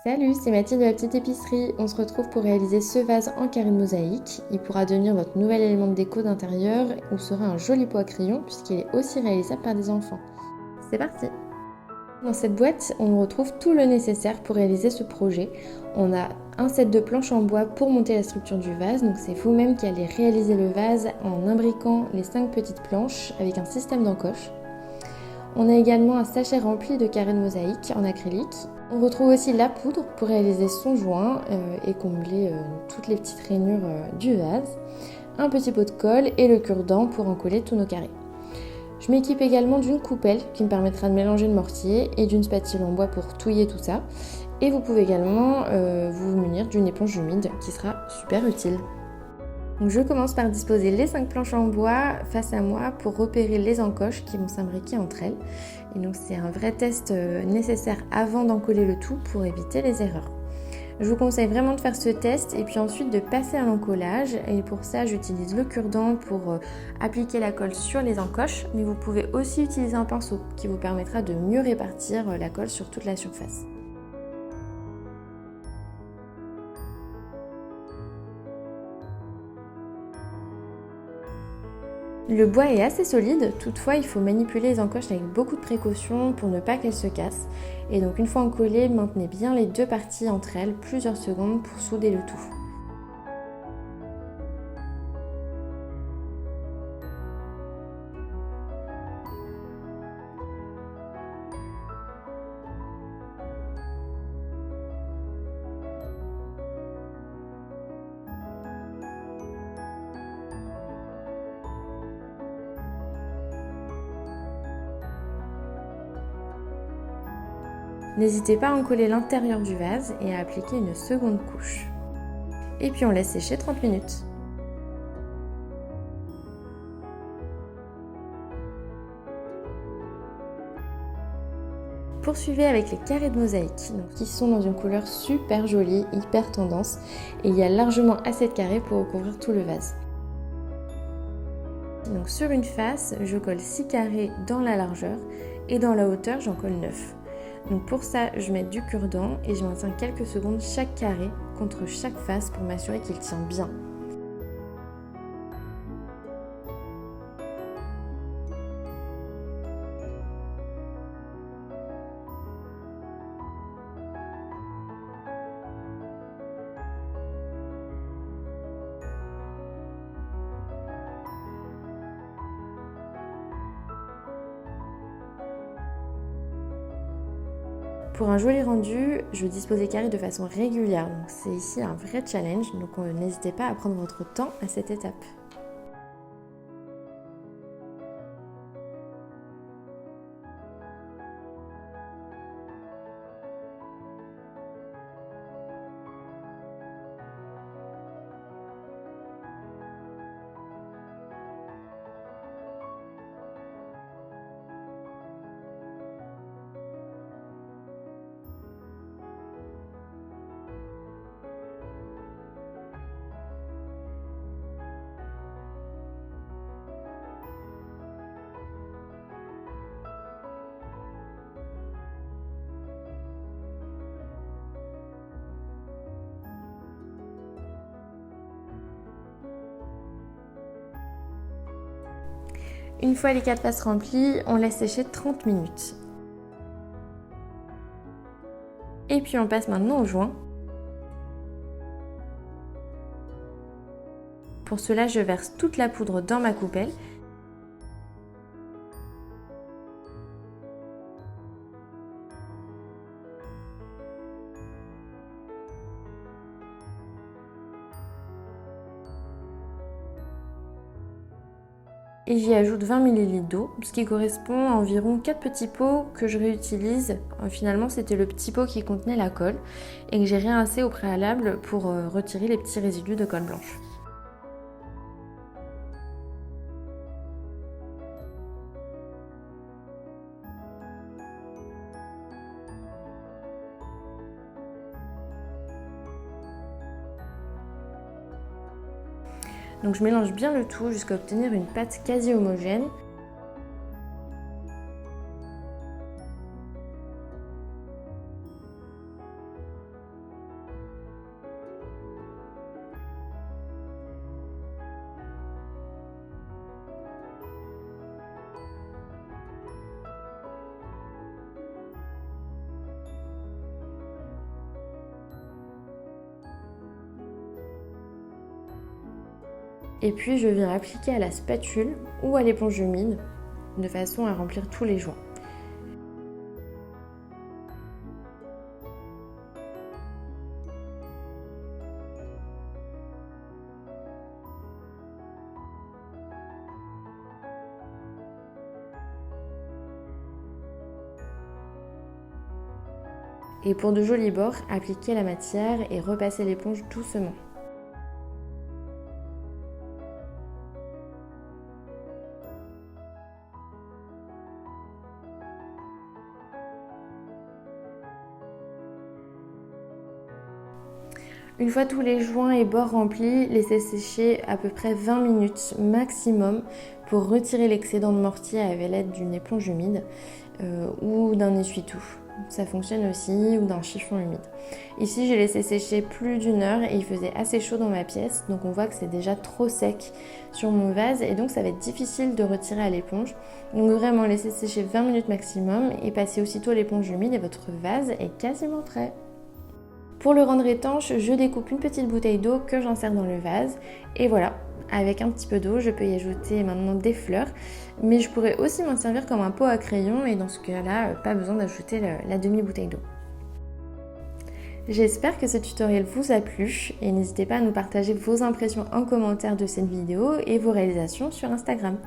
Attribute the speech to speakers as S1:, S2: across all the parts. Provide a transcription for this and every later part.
S1: Salut, c'est Mathilde de la petite épicerie. On se retrouve pour réaliser ce vase en carré de mosaïque. Il pourra devenir votre nouvel élément de déco d'intérieur ou sera un joli pot à crayon puisqu'il est aussi réalisable par des enfants. C'est parti! Dans cette boîte, on retrouve tout le nécessaire pour réaliser ce projet. On a un set de planches en bois pour monter la structure du vase, donc c'est vous-même qui allez réaliser le vase en imbriquant les 5 petites planches avec un système d'encoche. On a également un sachet rempli de carrés de mosaïque en acrylique. On retrouve aussi la poudre pour réaliser son joint et combler toutes les petites rainures du vase. Un petit pot de colle et le cure-dent pour en coller tous nos carrés. Je m'équipe également d'une coupelle qui me permettra de mélanger le mortier et d'une spatule en bois pour touiller tout ça. Et vous pouvez également vous munir d'une éponge humide qui sera super utile. Donc je commence par disposer les 5 planches en bois face à moi pour repérer les encoches qui vont s'imbriquer entre elles. Et donc c'est un vrai test nécessaire avant d'encoller le tout pour éviter les erreurs. Je vous conseille vraiment de faire ce test et puis ensuite de passer à l'encollage. Et pour ça, j'utilise le cure-dent pour appliquer la colle sur les encoches. Mais vous pouvez aussi utiliser un pinceau qui vous permettra de mieux répartir la colle sur toute la surface. Le bois est assez solide, toutefois il faut manipuler les encoches avec beaucoup de précaution pour ne pas qu'elles se cassent. Et donc une fois encollées, maintenez bien les deux parties entre elles plusieurs secondes pour souder le tout. N'hésitez pas à encoller l'intérieur du vase et à appliquer une seconde couche. Et puis on laisse sécher 30 minutes. Poursuivez avec les carrés de mosaïque, qui sont dans une couleur super jolie, hyper tendance, et il y a largement assez de carrés pour recouvrir tout le vase. Donc sur une face, je colle 6 carrés dans la largeur et dans la hauteur, j'en colle 9. Donc pour ça, je mets du cure-dent et je maintiens quelques secondes chaque carré contre chaque face pour m'assurer qu'il tient bien. Pour un joli rendu, je dispose des carrés de façon régulière, donc c'est ici un vrai challenge, donc n'hésitez pas à prendre votre temps à cette étape. Une fois les 4 faces remplies, on laisse sécher 30 minutes. Et puis on passe maintenant au joint. Pour cela, je verse toute la poudre dans ma coupelle. Et j'y ajoute 20 ml d'eau, ce qui correspond à environ 4 petits pots que je réutilise. Finalement, c'était le petit pot qui contenait la colle et que j'ai rincé au préalable pour retirer les petits résidus de colle blanche. Donc je mélange bien le tout jusqu'à obtenir une pâte quasi homogène. Et puis je viens appliquer à la spatule ou à l'éponge humide de façon à remplir tous les joints. Et pour de jolis bords, appliquez la matière et repassez l'éponge doucement. Une fois tous les joints et bords remplis, laissez sécher à peu près 20 minutes maximum pour retirer l'excédent de mortier avec l'aide d'une éponge humide ou d'un essuie-tout. Ça fonctionne aussi, ou d'un chiffon humide. Ici, j'ai laissé sécher plus d'1 heure et il faisait assez chaud dans ma pièce, donc on voit que c'est déjà trop sec sur mon vase et donc ça va être difficile de retirer à l'éponge. Donc vraiment, laissez sécher 20 minutes maximum et passez aussitôt l'éponge humide et votre vase est quasiment prêt. Pour le rendre étanche, je découpe une petite bouteille d'eau que j'insère dans le vase et voilà. Avec un petit peu d'eau, je peux y ajouter maintenant des fleurs, mais je pourrais aussi m'en servir comme un pot à crayon et dans ce cas-là, pas besoin d'ajouter la demi-bouteille d'eau. J'espère que ce tutoriel vous a plu et n'hésitez pas à nous partager vos impressions en commentaire de cette vidéo et vos réalisations sur Instagram.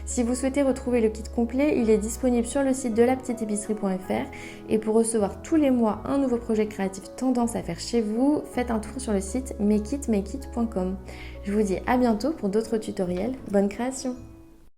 S1: Si vous souhaitez retrouver le kit complet, il est disponible sur le site de lapetiteépicerie.fr et pour recevoir tous les mois un nouveau projet créatif tendance à faire chez vous, faites un tour sur le site makeitmakeit.com. Je vous dis à bientôt pour d'autres tutoriels. Bonne création!